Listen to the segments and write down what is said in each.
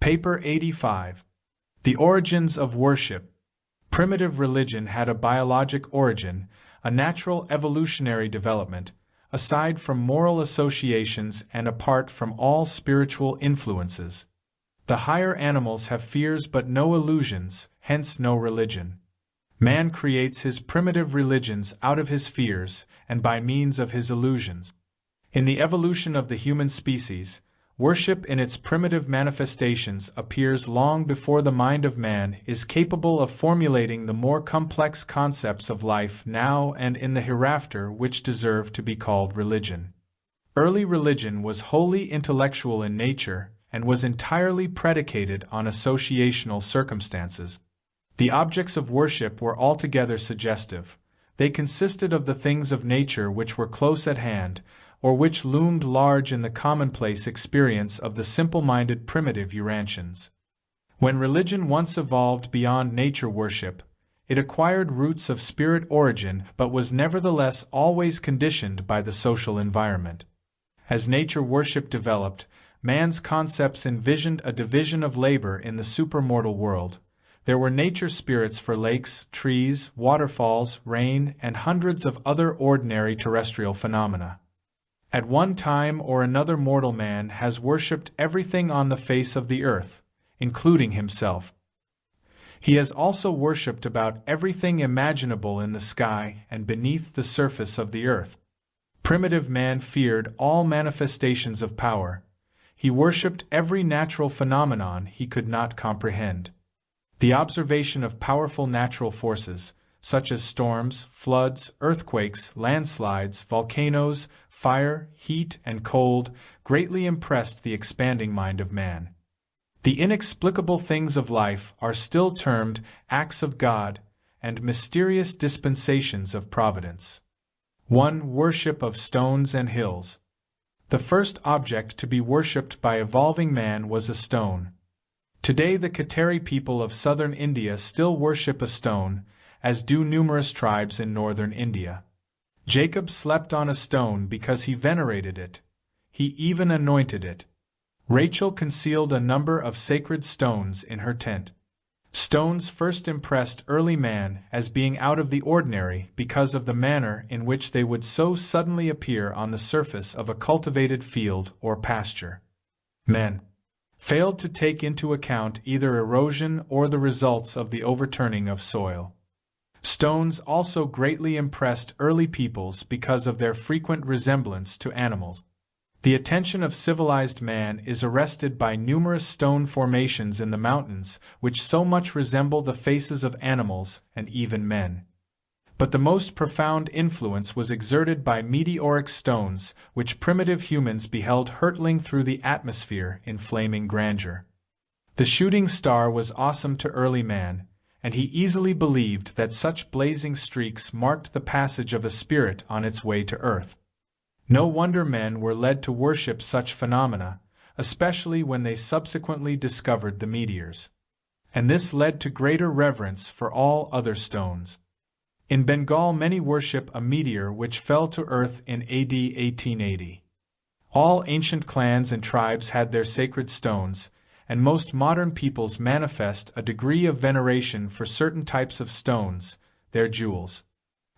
Paper 85. The Origins of Worship. Primitive religion had a biologic origin, a natural evolutionary development, aside from moral associations and apart from all spiritual influences. The higher animals have fears but no illusions, hence no religion. Man creates his primitive religions out of his fears and by means of his illusions. In the evolution of the human species, worship in its primitive manifestations appears long before the mind of man is capable of formulating the more complex concepts of life now and in the hereafter which deserve to be called religion. Early religion was wholly intellectual in nature and was entirely predicated on associational circumstances. The objects of worship were altogether suggestive. They consisted of the things of nature which were close at hand, or which loomed large in the commonplace experience of the simple-minded primitive Urantians. When religion once evolved beyond nature worship, it acquired roots of spirit origin but was nevertheless always conditioned by the social environment. As nature worship developed, man's concepts envisioned a division of labor in the supermortal world. There were nature spirits for lakes, trees, waterfalls, rain, and hundreds of other ordinary terrestrial phenomena. At one time or another, mortal man has worshipped everything on the face of the earth, including himself. He has also worshipped about everything imaginable in the sky and beneath the surface of the earth. Primitive man feared all manifestations of power. He worshipped every natural phenomenon he could not comprehend. The observation of powerful natural forces, such as storms, floods, earthquakes, landslides, volcanoes, fire, heat, and cold, greatly impressed the expanding mind of man. The inexplicable things of life are still termed acts of God and mysterious dispensations of providence. 1. Worship of stones and hills. The first object to be worshipped by evolving man was a stone. Today the Khateri people of southern India still worship a stone, as do numerous tribes in northern India. Jacob slept on a stone because he venerated it. He even anointed it. Rachel concealed a number of sacred stones in her tent. Stones first impressed early man as being out of the ordinary because of the manner in which they would so suddenly appear on the surface of a cultivated field or pasture. Men failed to take into account either erosion or the results of the overturning of soil. Stones also greatly impressed early peoples because of their frequent resemblance to animals. The attention of civilized man is arrested by numerous stone formations in the mountains which so much resemble the faces of animals and even men. But the most profound influence was exerted by meteoric stones which primitive humans beheld hurtling through the atmosphere in flaming grandeur. The shooting star was awesome to early man, and he easily believed that such blazing streaks marked the passage of a spirit on its way to earth. No wonder men were led to worship such phenomena, especially when they subsequently discovered the meteors. And this led to greater reverence for all other stones. In Bengal many worship a meteor which fell to earth in AD 1880. All ancient clans and tribes had their sacred stones, and most modern peoples manifest a degree of veneration for certain types of stones, their jewels.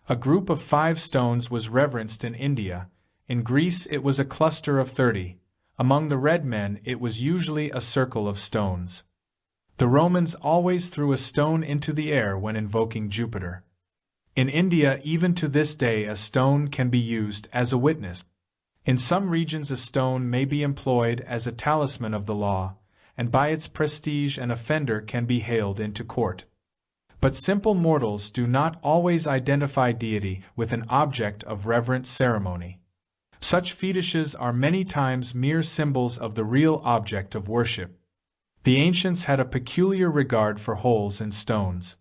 A group of 5 stones was reverenced in India. In Greece it was a cluster of 30. Among the red men it was usually a circle of stones. The Romans always threw a stone into the air when invoking Jupiter. In India even to this day a stone can be used as a witness. In some regions a stone may be employed as a talisman of the law, and by its prestige an offender can be haled into court. But simple mortals do not always identify deity with an object of reverent ceremony. Such fetishes are many times mere symbols of the real object of worship. The ancients had a peculiar regard for holes in stones.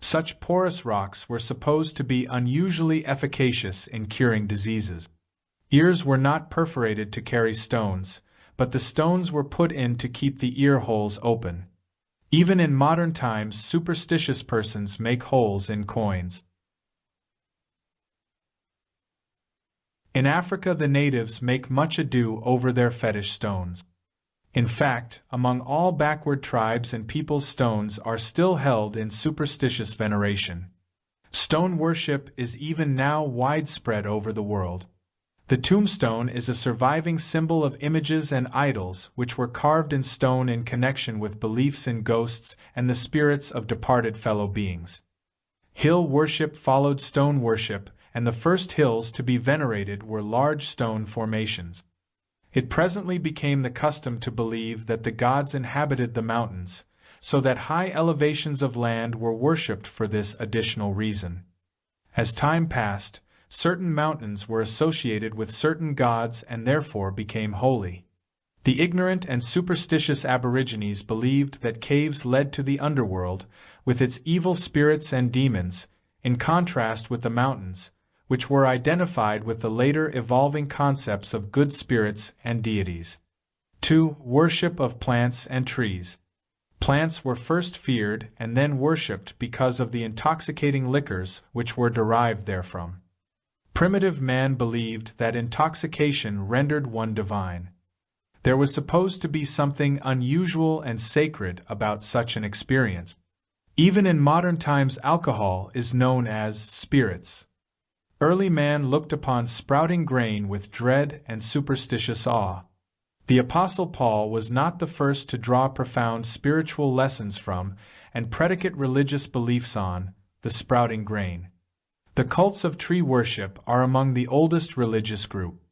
Such porous rocks were supposed to be unusually efficacious in curing diseases. Ears were not perforated to carry stones, but the stones were put in to keep the ear holes open. Even in modern times, superstitious persons make holes in coins. In Africa, the natives make much ado over their fetish stones. In fact, among all backward tribes and peoples, stones are still held in superstitious veneration. Stone worship is even now widespread over the world. The tombstone is a surviving symbol of images and idols which were carved in stone in connection with beliefs in ghosts and the spirits of departed fellow beings. Hill worship followed stone worship, and the first hills to be venerated were large stone formations. It presently became the custom to believe that the gods inhabited the mountains, so that high elevations of land were worshipped for this additional reason. As time passed, certain mountains were associated with certain gods and therefore became holy. The ignorant and superstitious aborigines believed that caves led to the underworld, with its evil spirits and demons, in contrast with the mountains, which were identified with the later evolving concepts of good spirits and deities. 2. Worship of plants and trees. Plants were first feared and then worshipped because of the intoxicating liquors which were derived therefrom. Primitive man believed that intoxication rendered one divine. There was supposed to be something unusual and sacred about such an experience. Even in modern times, alcohol is known as spirits. Early man looked upon sprouting grain with dread and superstitious awe. The Apostle Paul was not the first to draw profound spiritual lessons from, and predicate religious beliefs on, the sprouting grain. The cults of tree worship are among the oldest religious group.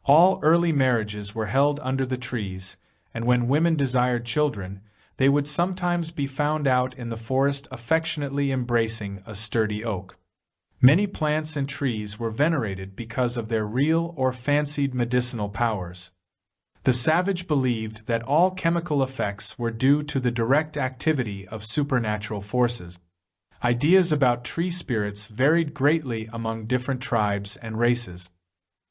All early marriages were held under the trees, and when women desired children, they would sometimes be found out in the forest affectionately embracing a sturdy oak. Many plants and trees were venerated because of their real or fancied medicinal powers. The savage believed that all chemical effects were due to the direct activity of supernatural forces. Ideas about tree spirits varied greatly among different tribes and races.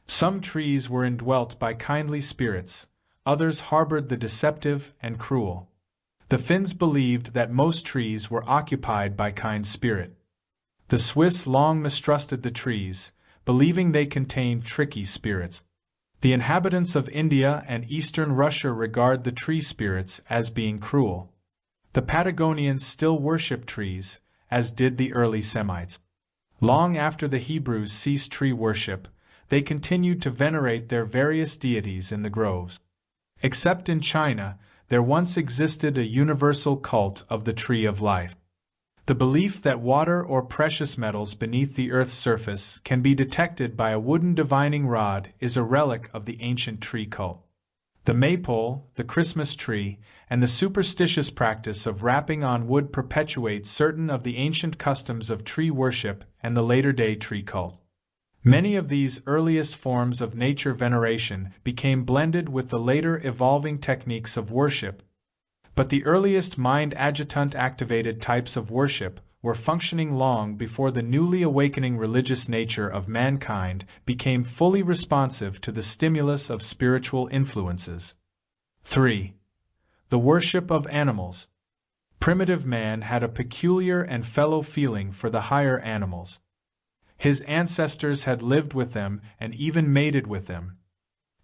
Some trees were indwelt by kindly spirits, others harbored the deceptive and cruel. The Finns believed that most trees were occupied by kind spirit. The Swiss long mistrusted the trees, believing they contained tricky spirits. The inhabitants of India and eastern Russia regard the tree spirits as being cruel. The Patagonians still worship trees, as did the early Semites. Long after the Hebrews ceased tree worship, they continued to venerate their various deities in the groves. Except in China, there once existed a universal cult of the tree of life. The belief that water or precious metals beneath the earth's surface can be detected by a wooden divining rod is a relic of the ancient tree cult. The maypole, the Christmas tree, and the superstitious practice of wrapping on wood perpetuate certain of the ancient customs of tree worship and the later-day tree cult. Many of these earliest forms of nature veneration became blended with the later evolving techniques of worship, but the earliest mind-adjutant-activated types of worship were functioning long before the newly awakening religious nature of mankind became fully responsive to the stimulus of spiritual influences. 3. The worship of animals. Primitive man had a peculiar and fellow feeling for the higher animals. His ancestors had lived with them and even mated with them.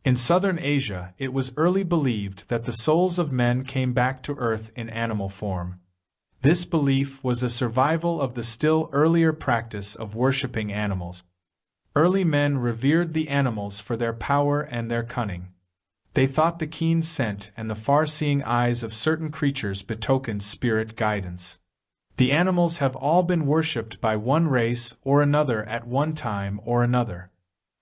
In southern Asia, it was early believed that the souls of men came back to earth in animal form. This belief was a survival of the still earlier practice of worshipping animals. Early men revered the animals for their power and their cunning. They thought the keen scent and the far-seeing eyes of certain creatures betokened spirit guidance. The animals have all been worshipped by one race or another at one time or another.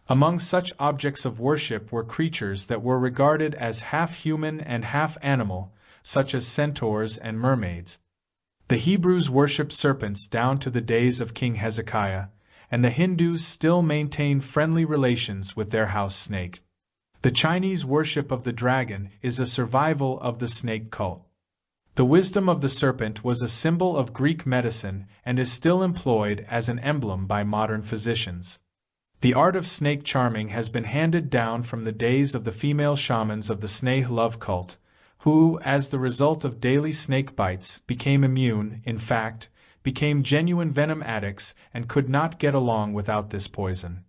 Among such objects of worship were creatures that were regarded as half-human and half-animal, such as centaurs and mermaids. The Hebrews worshipped serpents down to the days of King Hezekiah, and the Hindus still maintain friendly relations with their house snake. The Chinese worship of the dragon is a survival of the snake cult. The wisdom of the serpent was a symbol of Greek medicine and is still employed as an emblem by modern physicians. The art of snake charming has been handed down from the days of the female shamans of the snake love cult, who, as the result of daily snake bites, became immune, in fact, became genuine venom addicts and could not get along without this poison.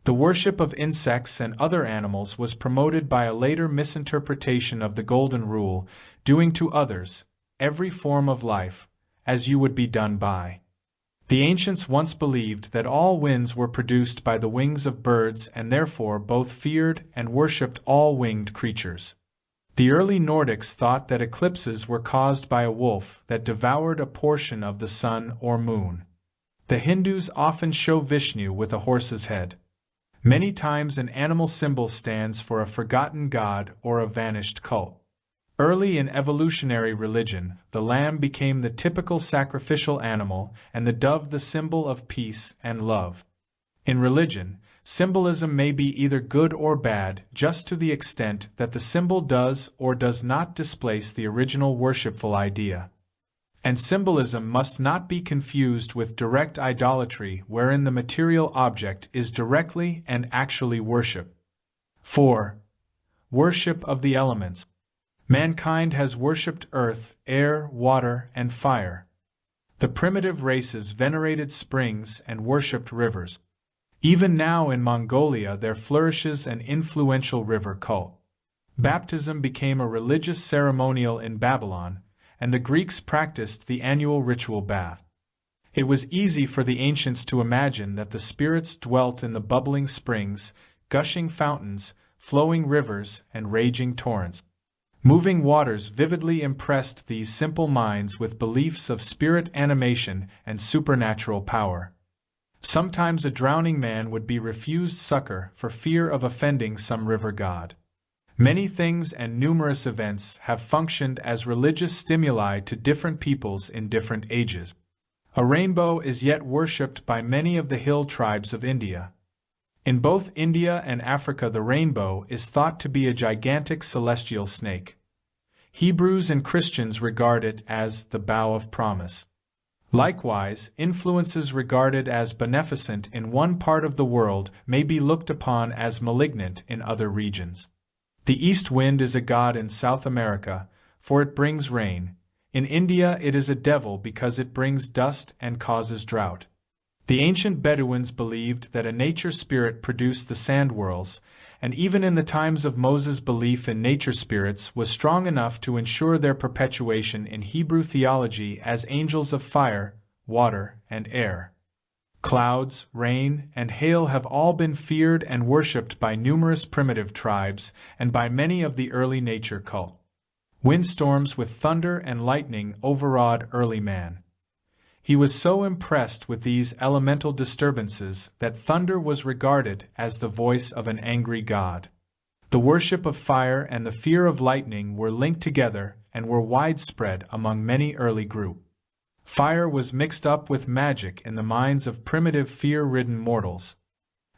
The worship of insects and other animals was promoted by a later misinterpretation of the Golden Rule, doing to others, every form of life, as you would be done by. The ancients once believed that all winds were produced by the wings of birds and therefore both feared and worshipped all winged creatures. The early Nordics thought that eclipses were caused by a wolf that devoured a portion of the sun or moon. The Hindus often show Vishnu with a horse's head. Many times an animal symbol stands for a forgotten god or a vanished cult. Early in evolutionary religion, the lamb became the typical sacrificial animal and the dove the symbol of peace and love. In religion, symbolism may be either good or bad just to the extent that the symbol does or does not displace the original worshipful idea. And symbolism must not be confused with direct idolatry wherein the material object is directly and actually worshipped. 4. Worship of the elements. Mankind has worshipped earth, air, water, and fire. The primitive races venerated springs and worshipped rivers. Even now in Mongolia there flourishes an influential river cult. Baptism became a religious ceremonial in Babylon, and the Greeks practiced the annual ritual bath. It was easy for the ancients to imagine that the spirits dwelt in the bubbling springs, gushing fountains, flowing rivers, and raging torrents. Moving waters vividly impressed these simple minds with beliefs of spirit animation and supernatural power. Sometimes a drowning man would be refused succor for fear of offending some river god. Many things and numerous events have functioned as religious stimuli to different peoples in different ages. A rainbow is yet worshipped by many of the hill tribes of India. In both India and Africa the rainbow is thought to be a gigantic celestial snake. Hebrews and Christians regard it as the bough of promise. Likewise, influences regarded as beneficent in one part of the world may be looked upon as malignant in other regions. The east wind is a god in South America, for it brings rain. In India it is a devil because it brings dust and causes drought. The ancient Bedouins believed that a nature spirit produced the sand whirls, and even in the times of Moses belief in nature spirits was strong enough to ensure their perpetuation in Hebrew theology as angels of fire, water, and air. Clouds, rain, and hail have all been feared and worshipped by numerous primitive tribes and by many of the early nature cult. Windstorms with thunder and lightning overawed early man. He was so impressed with these elemental disturbances that thunder was regarded as the voice of an angry god. The worship of fire and the fear of lightning were linked together and were widespread among many early groups. Fire was mixed up with magic in the minds of primitive fear-ridden mortals.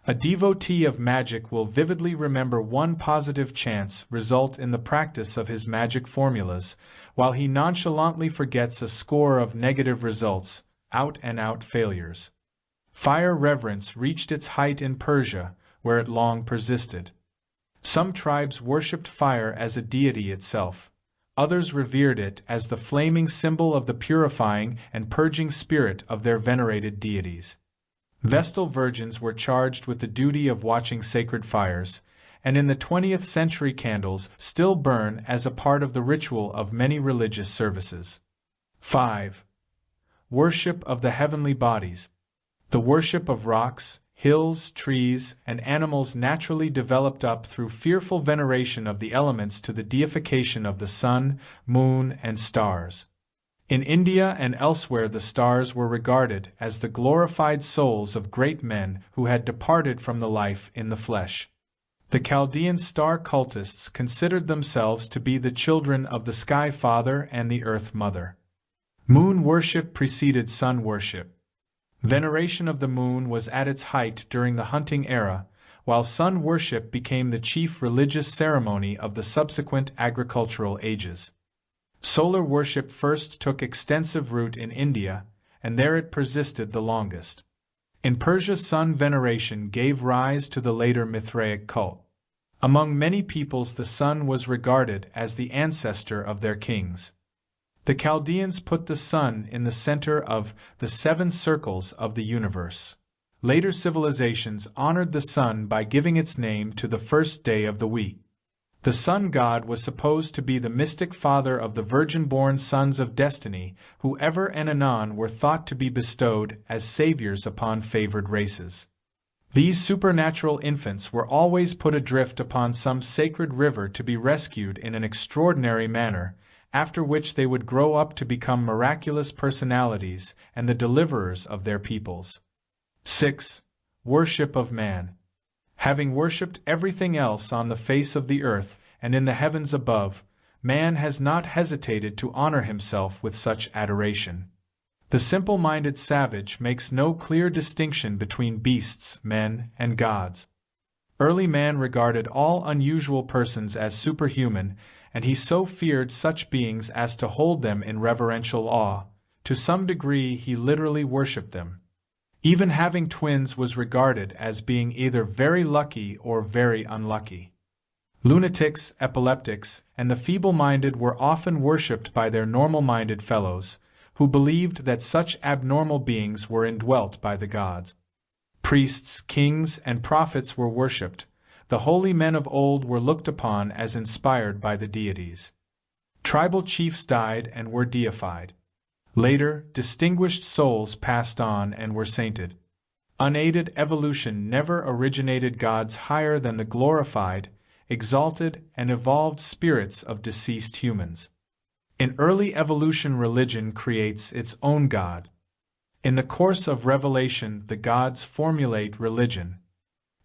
A devotee of magic will vividly remember one positive chance result in the practice of his magic formulas, while he nonchalantly forgets a score of negative results, out-and-out failures. Fire reverence reached its height in Persia, where it long persisted. Some tribes worshipped fire as a deity itself. Others revered it as the flaming symbol of the purifying and purging spirit of their venerated deities. Vestal virgins were charged with the duty of watching sacred fires, and in the 20th century candles still burn as a part of the ritual of many religious services. 5. Worship of the heavenly bodies. The worship of rocks, hills, trees, and animals naturally developed up through fearful veneration of the elements to the deification of the sun, moon, and stars. In India and elsewhere the stars were regarded as the glorified souls of great men who had departed from the life in the flesh. The Chaldean star cultists considered themselves to be the children of the Sky Father and the Earth Mother. Moon worship preceded sun worship. Veneration of the moon was at its height during the hunting era, while sun worship became the chief religious ceremony of the subsequent agricultural ages. Solar worship first took extensive root in India, and there it persisted the longest. In Persia, sun veneration gave rise to the later Mithraic cult. Among many peoples the sun was regarded as the ancestor of their kings. The Chaldeans put the sun in the center of the 7 circles of the universe. Later civilizations honored the sun by giving its name to the first day of the week. The sun god was supposed to be the mystic father of the virgin-born sons of destiny, who ever and anon were thought to be bestowed as saviors upon favored races. These supernatural infants were always put adrift upon some sacred river to be rescued in an extraordinary manner, after which they would grow up to become miraculous personalities and the deliverers of their peoples. 6. Worship of man. Having worshipped everything else on the face of the earth and in the heavens above, man has not hesitated to honor himself with such adoration. The simple-minded savage makes no clear distinction between beasts, men, and gods. Early man regarded all unusual persons as superhuman, and he so feared such beings as to hold them in reverential awe. To some degree he literally worshipped them. Even having twins was regarded as being either very lucky or very unlucky. Lunatics, epileptics, and the feeble-minded were often worshipped by their normal-minded fellows, who believed that such abnormal beings were indwelt by the gods. Priests, kings, and prophets were worshipped. The holy men of old were looked upon as inspired by the deities. Tribal chiefs died and were deified. Later, distinguished souls passed on and were sainted. Unaided evolution never originated gods higher than the glorified, exalted, and evolved spirits of deceased humans. In early evolution, religion creates its own god. In the course of revelation, the gods formulate religion.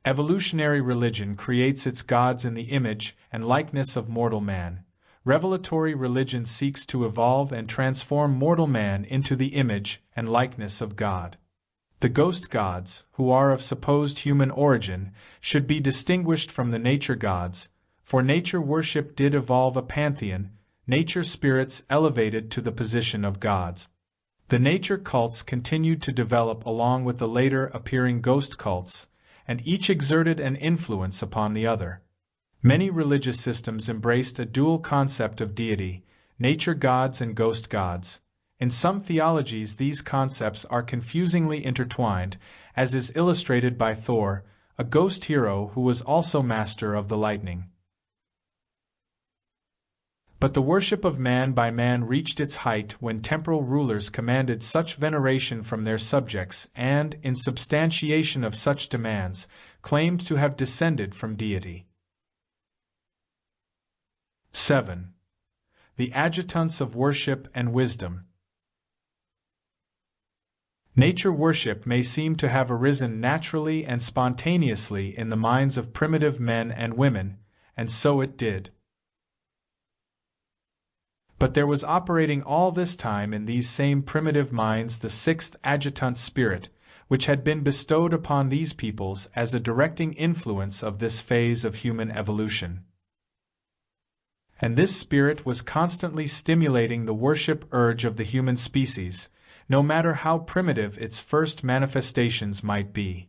Evolutionary religion creates its gods in the image and likeness of mortal man. Revelatory religion seeks to evolve and transform mortal man into the image and likeness of God. The ghost gods, who are of supposed human origin, should be distinguished from the nature gods, for nature worship did evolve a pantheon, nature spirits elevated to the position of gods. The nature cults continued to develop along with the later appearing ghost cults, and each exerted an influence upon the other. Many religious systems embraced a dual concept of deity, nature gods and ghost gods. In some theologies, these concepts are confusingly intertwined, as is illustrated by Thor, a ghost hero who was also master of the lightning. But the worship of man by man reached its height when temporal rulers commanded such veneration from their subjects and, in substantiation of such demands, claimed to have descended from deity. 7. The adjutants of worship and wisdom. Nature worship may seem to have arisen naturally and spontaneously in the minds of primitive men and women, and so it did. But there was operating all this time in these same primitive minds the sixth adjutant spirit, which had been bestowed upon these peoples as a directing influence of this phase of human evolution. And this spirit was constantly stimulating the worship urge of the human species, no matter how primitive its first manifestations might be.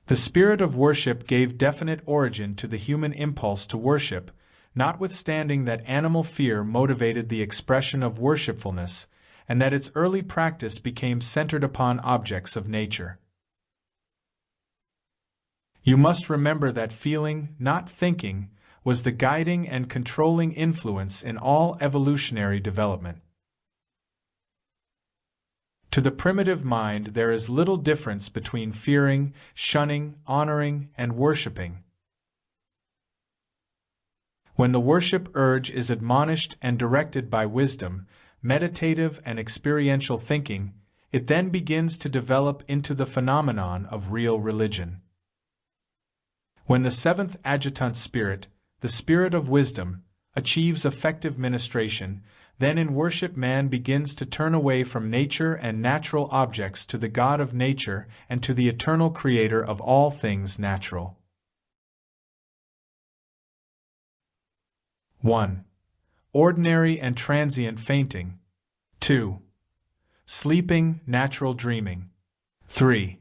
The spirit of worship gave definite origin to the human impulse to worship, notwithstanding that animal fear motivated the expression of worshipfulness, and that its early practice became centered upon objects of nature. You must remember that feeling, not thinking, was the guiding and controlling influence in all evolutionary development. To the primitive mind, there is little difference between fearing, shunning, honoring, and worshiping. When the worship urge is admonished and directed by wisdom, meditative and experiential thinking, it then begins to develop into the phenomenon of real religion. When the seventh adjutant spirit, the spirit of wisdom, achieves effective ministration, then in worship man begins to turn away from nature and natural objects to the God of nature and to the eternal creator of all things natural. 1. Ordinary and transient fainting. 2. Sleeping, natural dreaming. 3.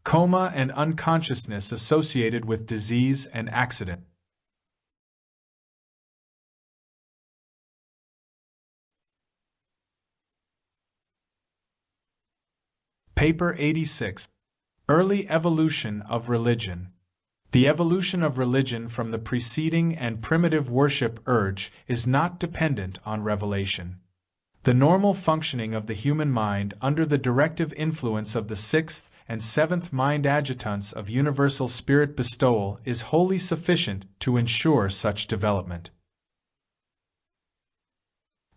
Coma and unconsciousness associated with disease and accident. Paper 86. Early Evolution of Religion. The evolution of religion from the preceding and primitive worship urge is not dependent on revelation. The normal functioning of the human mind under the directive influence of the sixth and seventh mind adjutants of universal spirit bestowal is wholly sufficient to ensure such development.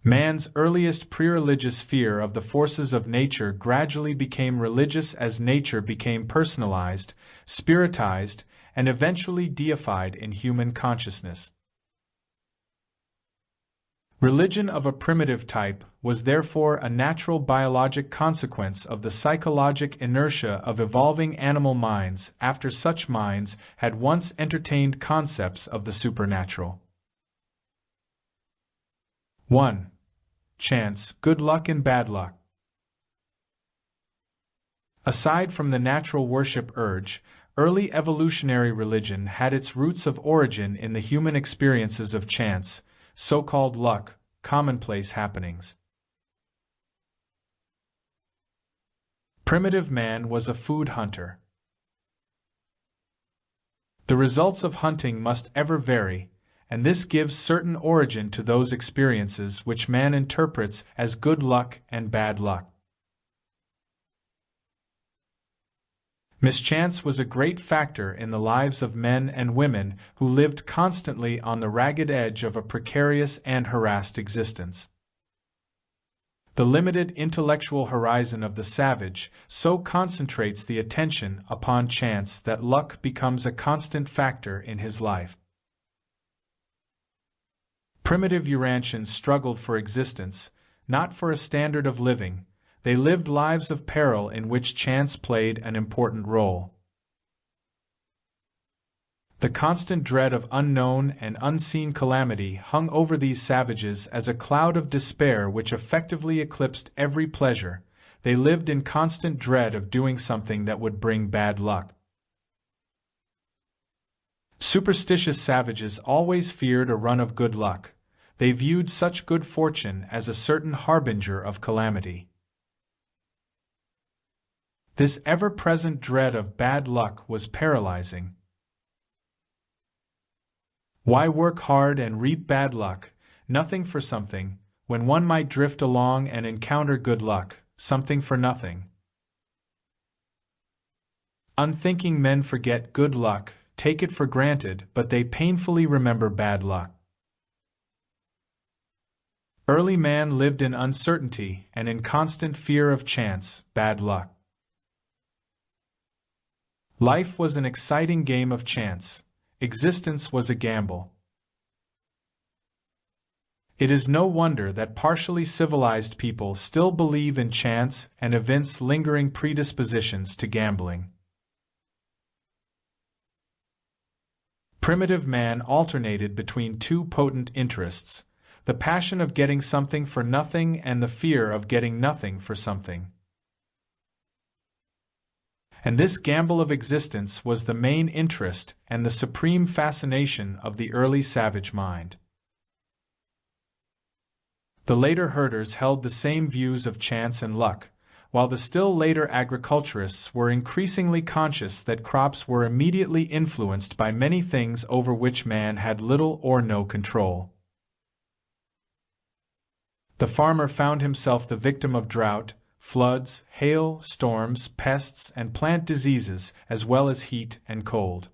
Man's earliest pre-religious fear of the forces of nature gradually became religious as nature became personalized, spiritized, and eventually deified in human consciousness. Religion of a primitive type was therefore a natural biologic consequence of the psychologic inertia of evolving animal minds after such minds had once entertained concepts of the supernatural. 1. Chance, good luck and bad luck. Aside from the natural worship urge, early evolutionary religion had its roots of origin in the human experiences of chance, so-called luck, commonplace happenings. Primitive man was a food hunter. The results of hunting must ever vary, and this gives certain origin to those experiences which man interprets as good luck and bad luck. Mischance was a great factor in the lives of men and women who lived constantly on the ragged edge of a precarious and harassed existence. The limited intellectual horizon of the savage so concentrates the attention upon chance that luck becomes a constant factor in his life. Primitive Urantians struggled for existence, not for a standard of living. They lived lives of peril in which chance played an important role. The constant dread of unknown and unseen calamity hung over these savages as a cloud of despair which effectively eclipsed every pleasure. They lived in constant dread of doing something that would bring bad luck. Superstitious savages always feared a run of good luck. They viewed such good fortune as a certain harbinger of calamity. This ever-present dread of bad luck was paralyzing. Why work hard and reap bad luck, nothing for something, when one might drift along and encounter good luck, something for nothing? Unthinking men forget good luck, take it for granted, but they painfully remember bad luck. Early man lived in uncertainty and in constant fear of chance, bad luck. Life was an exciting game of chance. Existence was a gamble. It is no wonder that partially civilized people still believe in chance and evince lingering predispositions to gambling. Primitive man alternated between two potent interests: the passion of getting something for nothing and the fear of getting nothing for something. And this gamble of existence was the main interest and the supreme fascination of the early savage mind. The later herders held the same views of chance and luck, while the still later agriculturists were increasingly conscious that crops were immediately influenced by many things over which man had little or no control. The farmer found himself the victim of drought, floods, hail, storms, pests, and plant diseases, as well as heat and cold.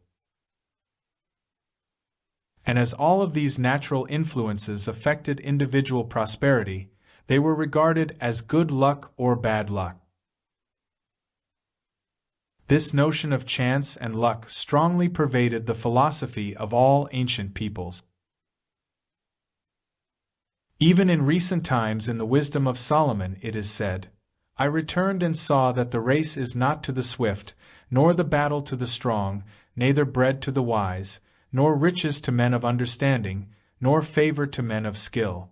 And as all of these natural influences affected individual prosperity, they were regarded as good luck or bad luck. This notion of chance and luck strongly pervaded the philosophy of all ancient peoples. Even in recent times, in the wisdom of Solomon, it is said, "I returned and saw that the race is not to the swift, nor the battle to the strong, neither bread to the wise, nor riches to men of understanding, nor favor to men of skill.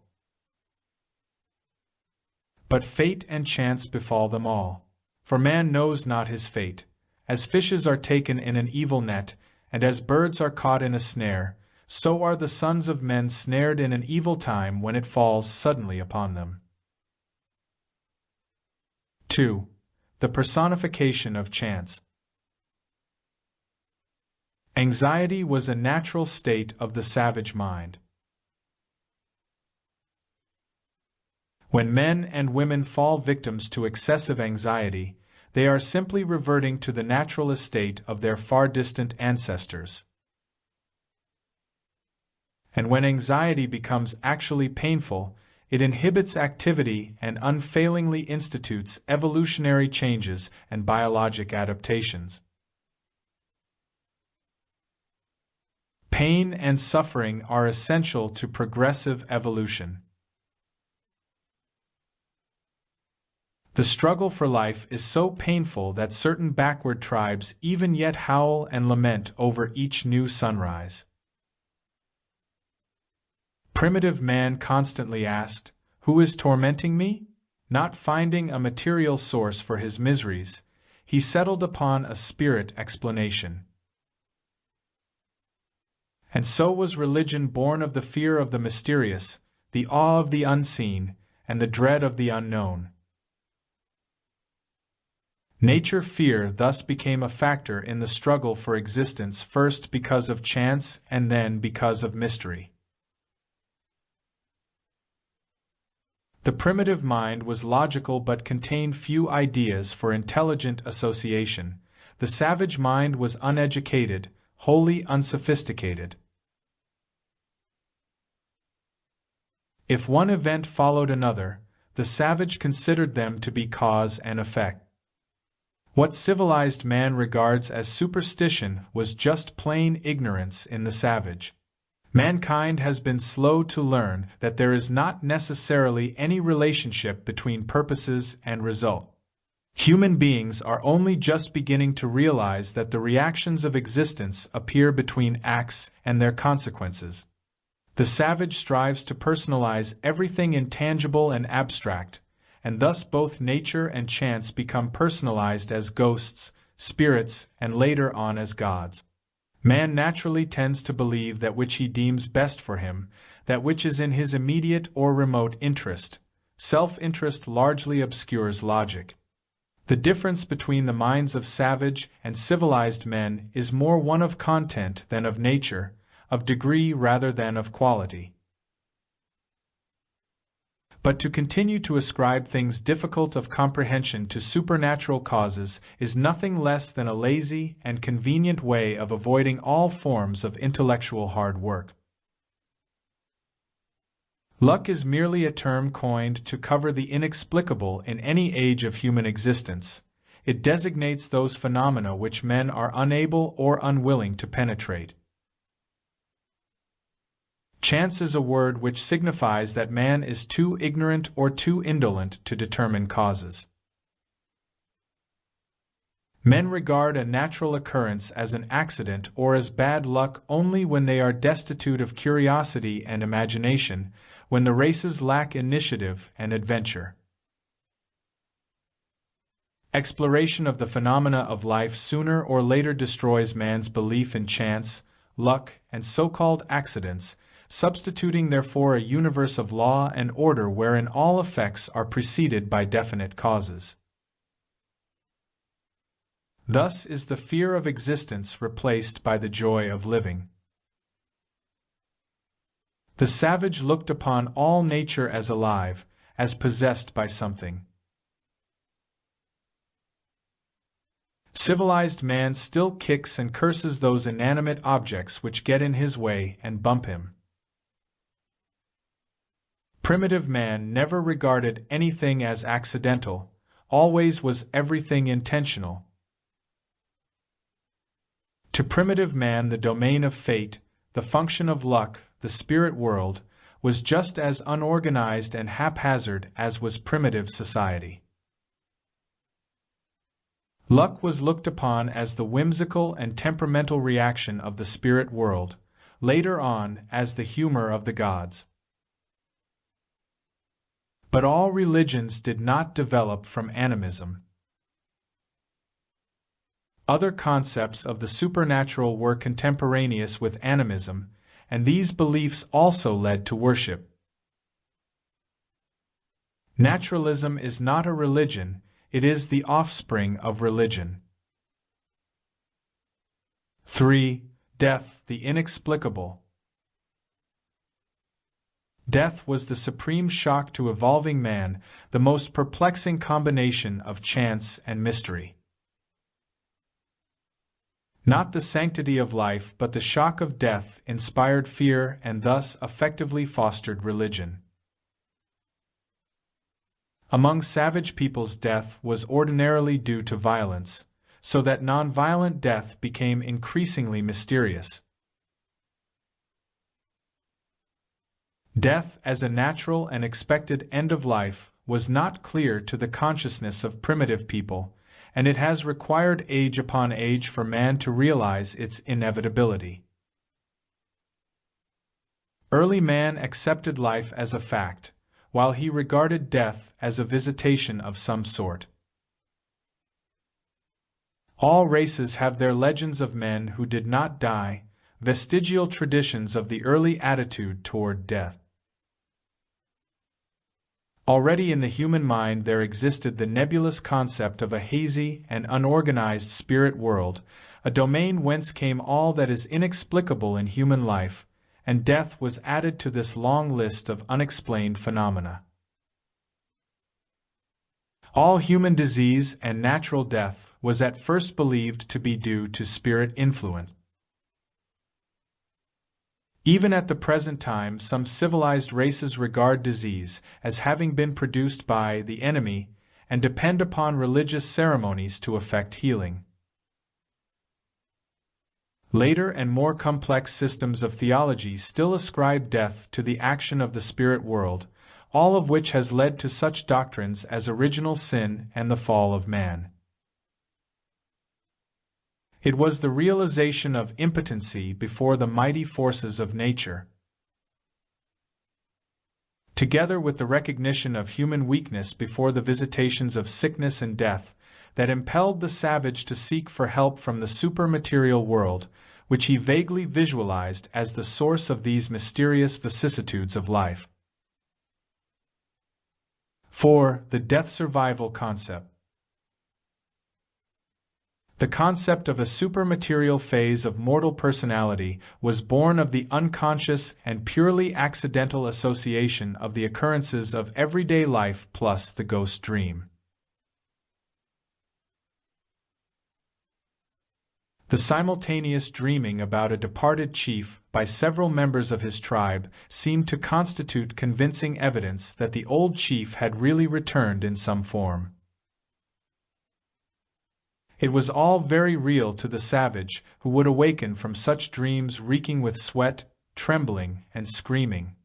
But fate and chance befall them all. For man knows not his fate. As fishes are taken in an evil net, and as birds are caught in a snare, so are the sons of men snared in an evil time when it falls suddenly upon them." 2. the personification of chance. Anxiety was a natural state of the savage mind. When men and women fall victims to excessive anxiety, they are simply reverting to the natural estate of their far distant ancestors. And when anxiety becomes actually painful, it inhibits activity and unfailingly institutes evolutionary changes and biologic adaptations. Pain and suffering are essential to progressive evolution. The struggle for life is so painful that certain backward tribes even yet howl and lament over each new sunrise. Primitive man constantly asked, "Who is tormenting me?" Not finding a material source for his miseries, he settled upon a spirit explanation. And so was religion born of the fear of the mysterious, the awe of the unseen, and the dread of the unknown. Nature fear thus became a factor in the struggle for existence, first because of chance and then because of mystery. The primitive mind was logical but contained few ideas for intelligent association. The savage mind was uneducated, wholly unsophisticated. If one event followed another, the savage considered them to be cause and effect. What civilized man regards as superstition was just plain ignorance in the savage. Mankind has been slow to learn that there is not necessarily any relationship between purposes and result. Human beings are only just beginning to realize that the reactions of existence appear between acts and their consequences. The savage strives to personalize everything intangible and abstract, and thus both nature and chance become personalized as ghosts, spirits, and later on as gods. Man naturally tends to believe that which he deems best for him, that which is in his immediate or remote interest. Self-interest largely obscures logic. The difference between the minds of savage and civilized men is more one of content than of nature, of degree rather than of quality. But to continue to ascribe things difficult of comprehension to supernatural causes is nothing less than a lazy and convenient way of avoiding all forms of intellectual hard work. Luck is merely a term coined to cover the inexplicable in any age of human existence. It designates those phenomena which men are unable or unwilling to penetrate. Chance is a word which signifies that man is too ignorant or too indolent to determine causes. Men regard a natural occurrence as an accident or as bad luck only when they are destitute of curiosity and imagination, when the races lack initiative and adventure. Exploration of the phenomena of life sooner or later destroys man's belief in chance, luck, and so-called accidents, substituting therefore a universe of law and order wherein all effects are preceded by definite causes. Thus is the fear of existence replaced by the joy of living. The savage looked upon all nature as alive, as possessed by something. Civilized man still kicks and curses those inanimate objects which get in his way and bump him. Primitive man never regarded anything as accidental, always was everything intentional. To primitive man the domain of fate, the function of luck, the spirit world, was just as unorganized and haphazard as was primitive society. Luck was looked upon as the whimsical and temperamental reaction of the spirit world, later on as the humor of the gods. But all religions did not develop from animism. Other concepts of the supernatural were contemporaneous with animism, and these beliefs also led to worship. Naturalism is not a religion, it is the offspring of religion. 3. Death, the inexplicable. Death was the supreme shock to evolving man, the most perplexing combination of chance and mystery. Not the sanctity of life, but the shock of death inspired fear and thus effectively fostered religion. Among savage peoples, death was ordinarily due to violence, so that non-violent death became increasingly mysterious. Death as a natural and expected end of life was not clear to the consciousness of primitive people, and it has required age upon age for man to realize its inevitability. Early man accepted life as a fact, while he regarded death as a visitation of some sort. All races have their legends of men who did not die, vestigial traditions of the early attitude toward death. Already in the human mind there existed the nebulous concept of a hazy and unorganized spirit world, a domain whence came all that is inexplicable in human life, and death was added to this long list of unexplained phenomena. All human disease and natural death was at first believed to be due to spirit influence. Even at the present time, some civilized races regard disease as having been produced by the enemy and depend upon religious ceremonies to effect healing. Later and more complex systems of theology still ascribe death to the action of the spirit world, all of which has led to such doctrines as original sin and the fall of man. It was the realization of impotency before the mighty forces of nature, together with the recognition of human weakness before the visitations of sickness and death, that impelled the savage to seek for help from the supermaterial world, which he vaguely visualized as the source of these mysterious vicissitudes of life. 4. The death-survival concept. The concept of a supermaterial phase of mortal personality was born of the unconscious and purely accidental association of the occurrences of everyday life plus the ghost dream. The simultaneous dreaming about a departed chief by several members of his tribe seemed to constitute convincing evidence that the old chief had really returned in some form. It was all very real to the savage, who would awaken from such dreams reeking with sweat, trembling, and screaming.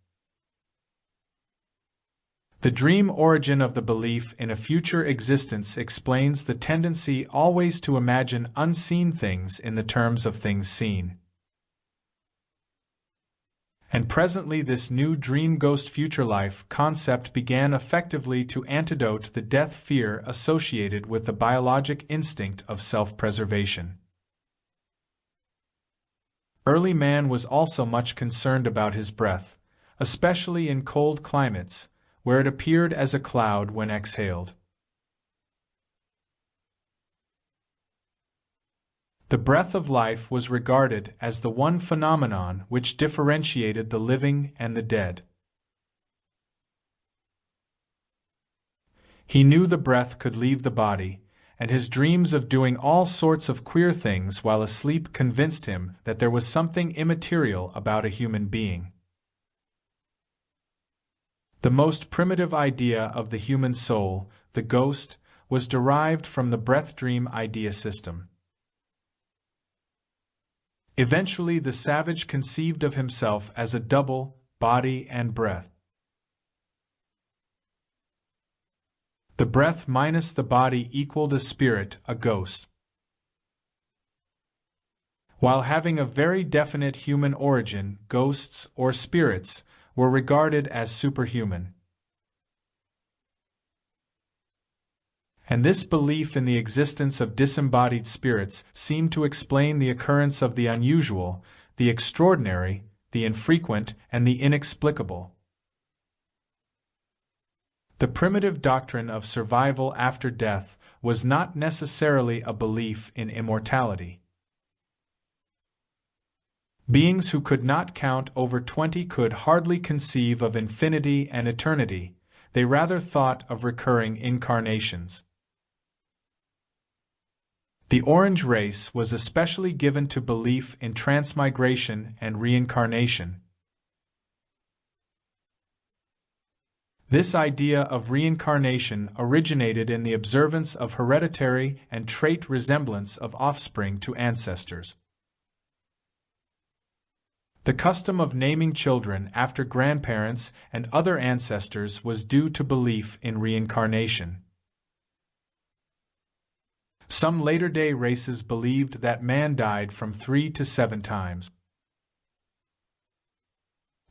The dream origin of the belief in a future existence explains the tendency always to imagine unseen things in the terms of things seen. And presently this new dream ghost future life concept began effectively to antidote the death fear associated with the biologic instinct of self-preservation. Early man was also much concerned about his breath, especially in cold climates, where it appeared as a cloud when exhaled. The breath of life was regarded as the one phenomenon which differentiated the living and the dead. He knew the breath could leave the body, and his dreams of doing all sorts of queer things while asleep convinced him that there was something immaterial about a human being. The most primitive idea of the human soul, the ghost, was derived from the breath dream idea system. Eventually, the savage conceived of himself as a double, body and breath. The breath minus the body equaled a spirit, a ghost. While having a very definite human origin, ghosts, or spirits, were regarded as superhuman. And this belief in the existence of disembodied spirits seemed to explain the occurrence of the unusual, the extraordinary, the infrequent, and the inexplicable. The primitive doctrine of survival after death was not necessarily a belief in immortality. Beings who could not count over 20 could hardly conceive of infinity and eternity, they rather thought of recurring incarnations. The Orange race was especially given to belief in transmigration and reincarnation. This idea of reincarnation originated in the observance of hereditary and trait resemblance of offspring to ancestors. The custom of naming children after grandparents and other ancestors was due to belief in reincarnation. Some later-day races believed that man died from 3 to 7 times.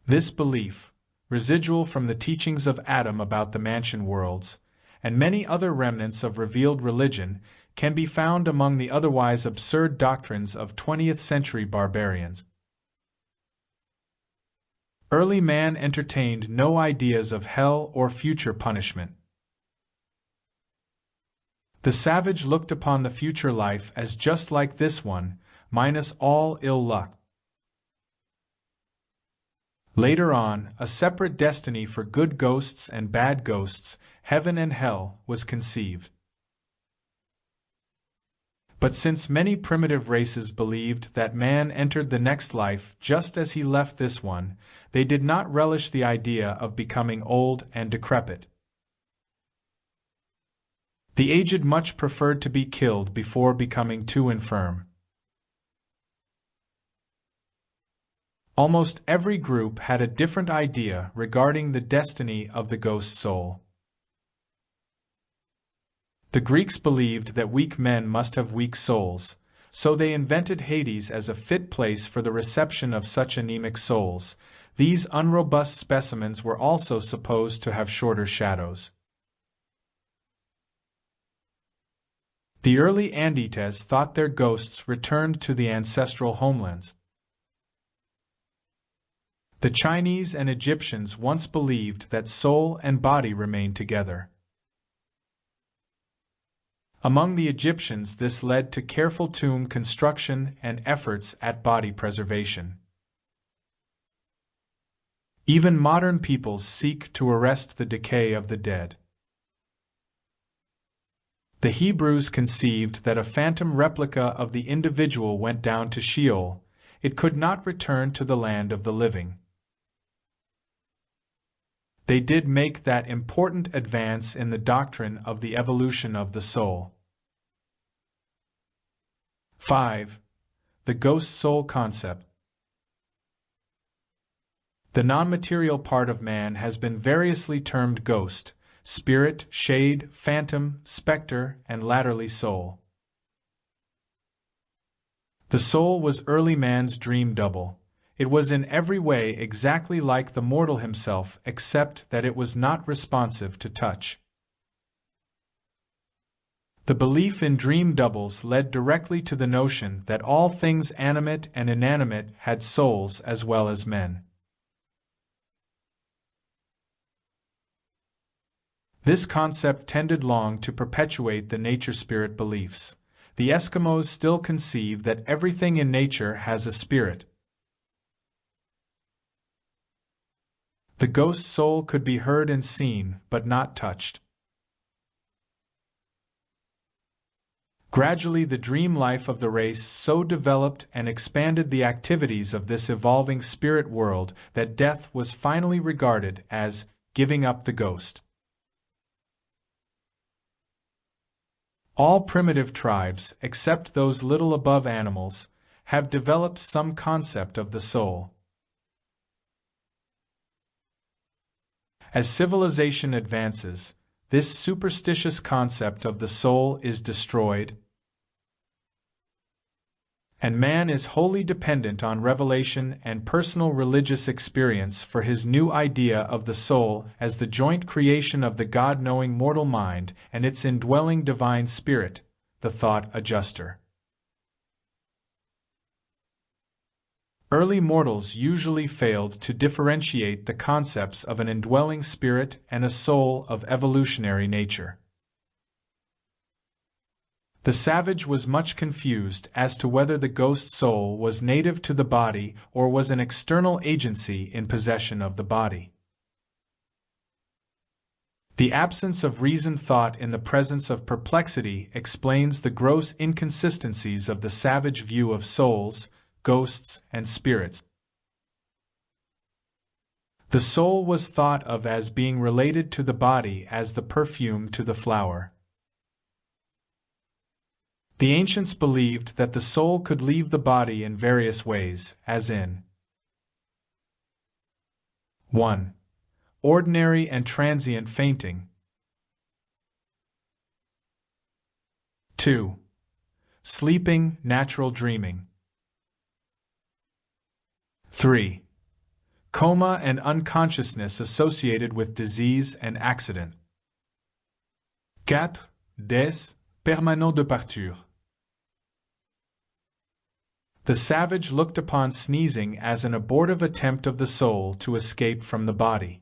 This belief, residual from the teachings of Adam about the mansion worlds, and many other remnants of revealed religion, can be found among the otherwise absurd doctrines of 20th-century barbarians. Early man entertained no ideas of hell or future punishment. The savage looked upon the future life as just like this one, minus all ill luck. Later on, a separate destiny for good ghosts and bad ghosts, heaven and hell, was conceived. But since many primitive races believed that man entered the next life just as he left this one, they did not relish the idea of becoming old and decrepit. The aged much preferred to be killed before becoming too infirm. Almost every group had a different idea regarding the destiny of the ghost soul. The Greeks believed that weak men must have weak souls, so they invented Hades as a fit place for the reception of such anemic souls. These unrobust specimens were also supposed to have shorter shadows. The early Andites thought their ghosts returned to the ancestral homelands. The Chinese and Egyptians once believed that soul and body remained together. Among the Egyptians, this led to careful tomb construction and efforts at body preservation. Even modern peoples seek to arrest the decay of the dead. The Hebrews conceived that a phantom replica of the individual went down to Sheol; it could not return to the land of the living. They did make that important advance in the doctrine of the evolution of the soul. 5. The ghost soul concept. The non-material part of man has been variously termed ghost, spirit, shade, phantom, specter, and latterly soul. The soul was early man's dream double. It was in every way exactly like the mortal himself, except that it was not responsive to touch. The belief in dream doubles led directly to the notion that all things animate and inanimate had souls as well as men. This concept tended long to perpetuate the nature-spirit beliefs. The Eskimos still conceive that everything in nature has a spirit. The ghost soul could be heard and seen, but not touched. Gradually, the dream life of the race so developed and expanded the activities of this evolving spirit world that death was finally regarded as giving up the ghost. All primitive tribes, except those little above animals, have developed some concept of the soul. As civilization advances, this superstitious concept of the soul is destroyed, and man is wholly dependent on revelation and personal religious experience for his new idea of the soul as the joint creation of the God-knowing mortal mind and its indwelling divine spirit, the thought adjuster. Early mortals usually failed to differentiate the concepts of an indwelling spirit and a soul of evolutionary nature. The savage was much confused as to whether the ghost soul was native to the body or was an external agency in possession of the body. The absence of reasoned thought in the presence of perplexity explains the gross inconsistencies of the savage view of souls, ghosts, and spirits. The soul was thought of as being related to the body as the perfume to the flower. The ancients believed that the soul could leave the body in various ways, as in 1. Ordinary and transient fainting. 2. Sleeping, natural dreaming. 3. Coma and unconsciousness associated with disease and accident. 4. Des permanents de parture. The savage looked upon sneezing as an abortive attempt of the soul to escape from the body.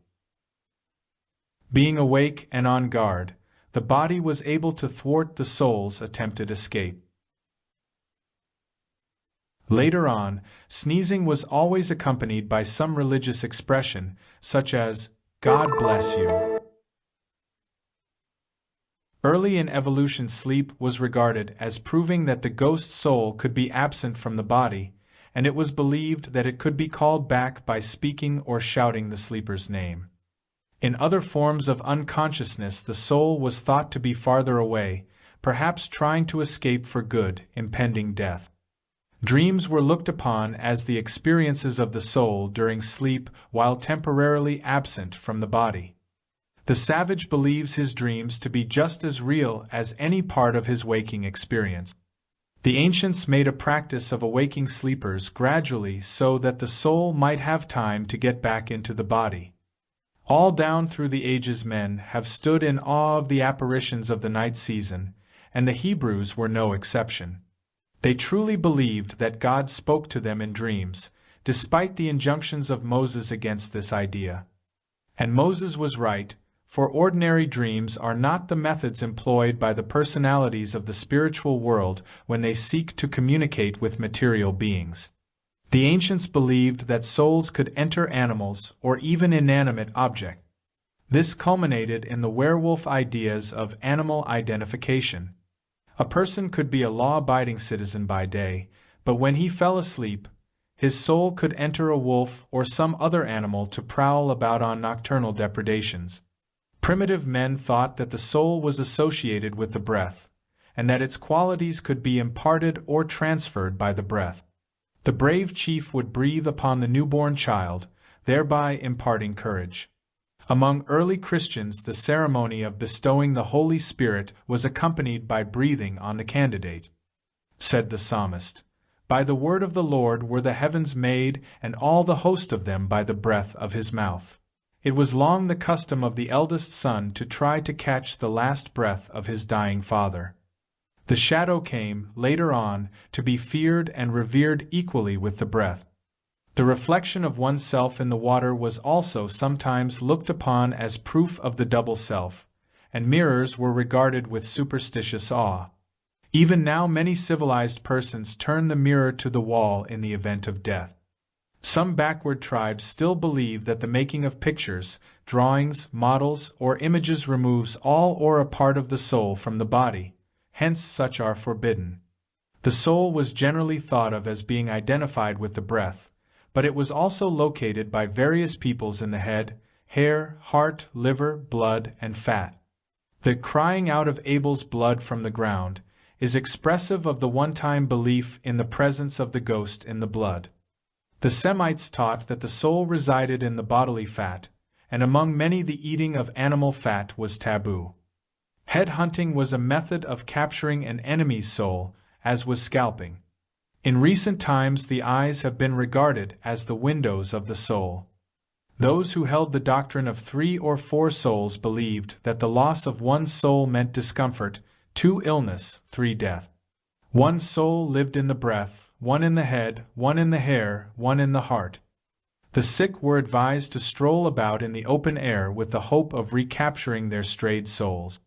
Being awake and on guard, the body was able to thwart the soul's attempted escape. Later on, sneezing was always accompanied by some religious expression, such as, "God bless you." Early in evolution, sleep was regarded as proving that the ghost soul could be absent from the body, and it was believed that it could be called back by speaking or shouting the sleeper's name. In other forms of unconsciousness, the soul was thought to be farther away, perhaps trying to escape for good impending death. Dreams were looked upon as the experiences of the soul during sleep while temporarily absent from the body. The savage believes his dreams to be just as real as any part of his waking experience. The ancients made a practice of awaking sleepers gradually so that the soul might have time to get back into the body. All down through the ages, men have stood in awe of the apparitions of the night season, and the Hebrews were no exception. They truly believed that God spoke to them in dreams, despite the injunctions of Moses against this idea. And Moses was right, for ordinary dreams are not the methods employed by the personalities of the spiritual world when they seek to communicate with material beings. The ancients believed that souls could enter animals or even inanimate objects. This culminated in the werewolf ideas of animal identification. A person could be a law-abiding citizen by day, but when he fell asleep, his soul could enter a wolf or some other animal to prowl about on nocturnal depredations. Primitive men thought that the soul was associated with the breath, and that its qualities could be imparted or transferred by the breath. The brave chief would breathe upon the newborn child, thereby imparting courage. Among early Christians, the ceremony of bestowing the Holy Spirit was accompanied by breathing on the candidate. Said the psalmist, "By the word of the Lord were the heavens made, and all the host of them by the breath of his mouth." It was long the custom of the eldest son to try to catch the last breath of his dying father. The shadow came, later on, to be feared and revered equally with the breath. The reflection of oneself in the water was also sometimes looked upon as proof of the double self, and mirrors were regarded with superstitious awe. Even now many civilized persons turn the mirror to the wall in the event of death. Some backward tribes still believe that the making of pictures, drawings, models, or images removes all or a part of the soul from the body, hence such are forbidden. The soul was generally thought of as being identified with the breath, but it was also located by various peoples in the head, hair, heart, liver, blood, and fat. The crying out of Abel's blood from the ground is expressive of the one-time belief in the presence of the ghost in the blood. The Semites taught that the soul resided in the bodily fat, and among many the eating of animal fat was taboo. Head hunting was a method of capturing an enemy's soul, as was scalping. In recent times the eyes have been regarded as the windows of the soul. Those who held the doctrine of 3 or 4 souls believed that the loss of one soul meant discomfort, 2 illness, 3 death. One soul lived in the breath, one in the head, one in the hair, one in the heart. The sick were advised to stroll about in the open air with the hope of recapturing their strayed souls.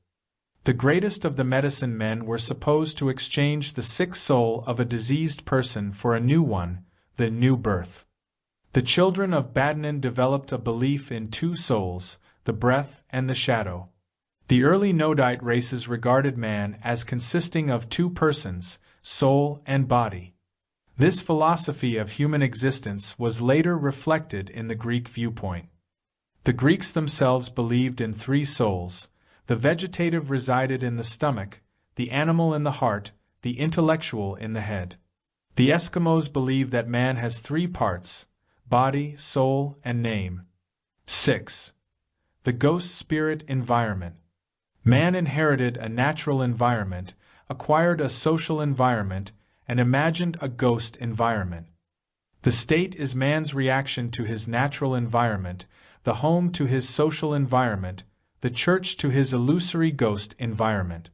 The greatest of the medicine men were supposed to exchange the sick soul of a diseased person for a new one, the new birth. The children of Badnan developed a belief in two souls, the breath and the shadow. The early Nodite races regarded man as consisting of two persons, soul and body. This philosophy of human existence was later reflected in the Greek viewpoint. The Greeks themselves believed in three souls. The vegetative resided in the stomach, the animal in the heart, the intellectual in the head. The Eskimos believe that man has three parts: body, soul, and name. 6. The ghost spirit environment. Man inherited a natural environment, acquired a social environment, and imagined a ghost environment. The state is man's reaction to his natural environment, the home to his social environment, the church to his illusory ghost environment.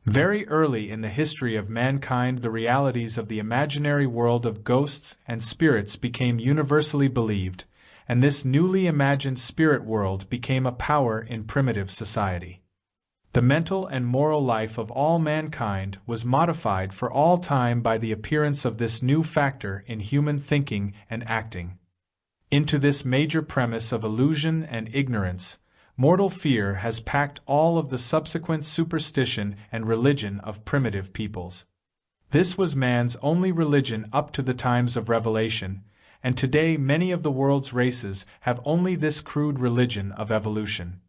Very early in the history of mankind, the realities of the imaginary world of ghosts and spirits became universally believed, and this newly imagined spirit world became a power in primitive society. The mental and moral life of all mankind was modified for all time by the appearance of this new factor in human thinking and acting. Into this major premise of illusion and ignorance, mortal fear has packed all of the subsequent superstition and religion of primitive peoples. This was man's only religion up to the times of revelation, and today many of the world's races have only this crude religion of evolution.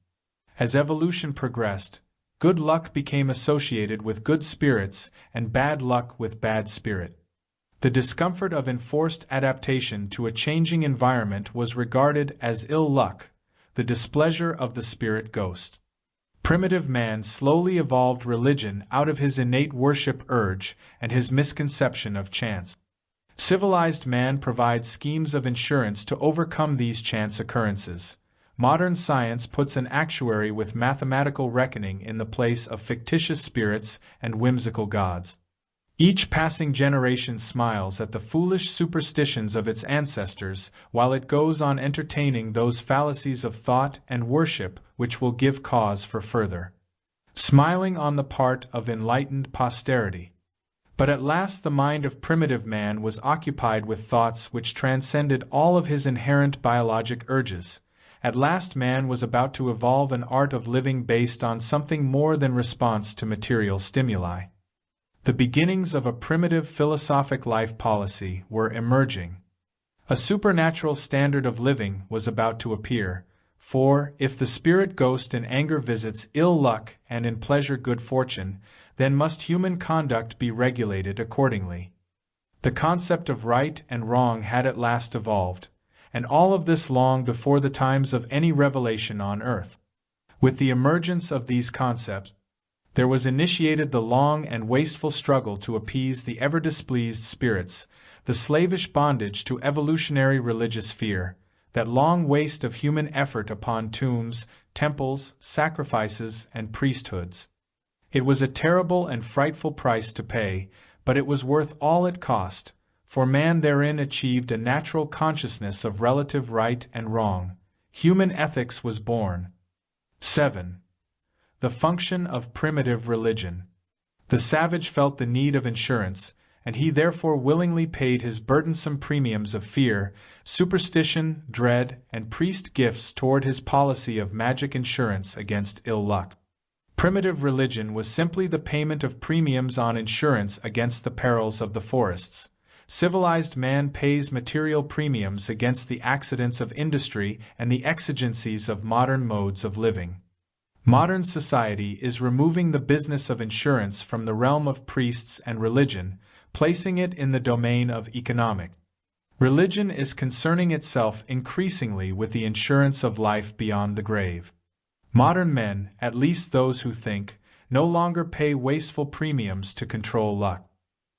As evolution progressed, good luck became associated with good spirits and bad luck with bad spirit. The discomfort of enforced adaptation to a changing environment was regarded as ill luck, the displeasure of the spirit ghost. Primitive man slowly evolved religion out of his innate worship urge and his misconception of chance. Civilized man provides schemes of insurance to overcome these chance occurrences. Modern science puts an actuary with mathematical reckoning in the place of fictitious spirits and whimsical gods. Each passing generation smiles at the foolish superstitions of its ancestors while it goes on entertaining those fallacies of thought and worship which will give cause for further smiling on the part of enlightened posterity. But at last the mind of primitive man was occupied with thoughts which transcended all of his inherent biologic urges. At last man was about to evolve an art of living based on something more than response to material stimuli. The beginnings of a primitive philosophic life policy were emerging. A supernatural standard of living was about to appear, for, if the spirit ghost in anger visits ill luck and in pleasure good fortune, then must human conduct be regulated accordingly. The concept of right and wrong had at last evolved, and all of this long before the times of any revelation on earth. With the emergence of these concepts, there was initiated the long and wasteful struggle to appease the ever-displeased spirits, the slavish bondage to evolutionary religious fear, that long waste of human effort upon tombs, temples, sacrifices, and priesthoods. It was a terrible and frightful price to pay, but it was worth all it cost, for man therein achieved a natural consciousness of relative right and wrong. Human ethics was born. 7. The function of primitive religion. The savage felt the need of insurance, and he therefore willingly paid his burdensome premiums of fear, superstition, dread, and priest gifts toward his policy of magic insurance against ill luck. Primitive religion was simply the payment of premiums on insurance against the perils of the forests. Civilized man pays material premiums against the accidents of industry and the exigencies of modern modes of living. Modern society is removing the business of insurance from the realm of priests and religion, placing it in the domain of economic. Religion is concerning itself increasingly with the insurance of life beyond the grave. Modern men, at least those who think, no longer pay wasteful premiums to control luck.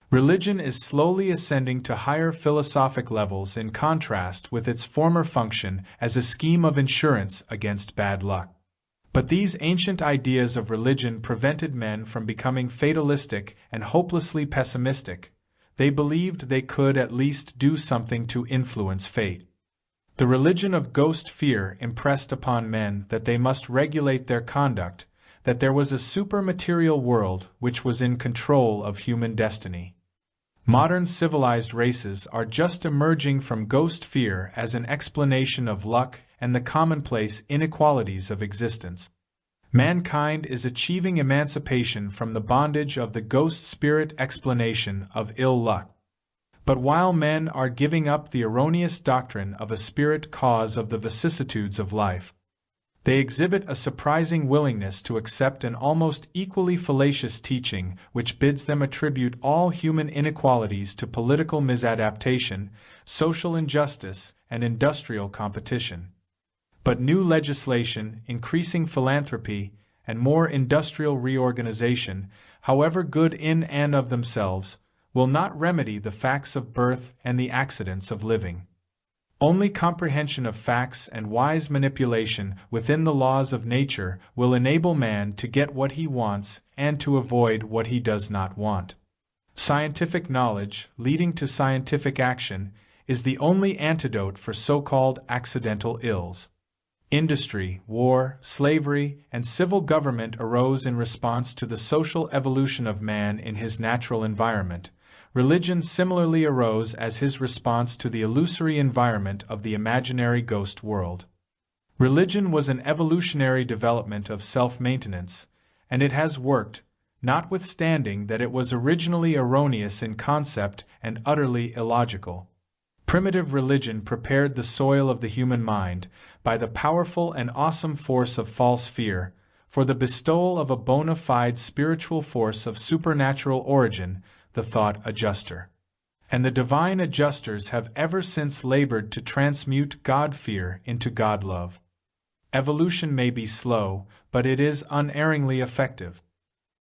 Religion is slowly ascending to higher philosophic levels in contrast with its former function as a scheme of insurance against bad luck. But these ancient ideas of religion prevented men from becoming fatalistic and hopelessly pessimistic. they believed they could at least do something to influence fate. The religion of ghost fear impressed upon men that they must regulate their conduct, that there was a supermaterial world which was in control of human destiny. Modern civilized races are just emerging from ghost fear as an explanation of luck and the commonplace inequalities of existence. Mankind is achieving emancipation from the bondage of the ghost spirit explanation of ill luck. But while men are giving up the erroneous doctrine of a spirit cause of the vicissitudes of life, they exhibit a surprising willingness to accept an almost equally fallacious teaching which bids them attribute all human inequalities to political misadaptation, social injustice, and industrial competition. But new legislation, increasing philanthropy, and more industrial reorganization, however good in and of themselves, will not remedy the facts of birth and the accidents of living. Only comprehension of facts and wise manipulation within the laws of nature will enable man to get what he wants and to avoid what he does not want. Scientific knowledge, leading to scientific action, is the only antidote for so-called accidental ills. Industry, war, slavery, and civil government arose in response to the social evolution of man in his natural environment. Religion similarly arose as his response to the illusory environment of the imaginary ghost world. Religion was an evolutionary development of self-maintenance, and it has worked, notwithstanding that it was originally erroneous in concept and utterly illogical. Primitive religion prepared the soil of the human mind, by the powerful and awesome force of false fear, for the bestowal of a bona fide spiritual force of supernatural origin, the thought adjuster. And the divine adjusters have ever since labored to transmute God-fear into God-love. Evolution may be slow, but it is unerringly effective.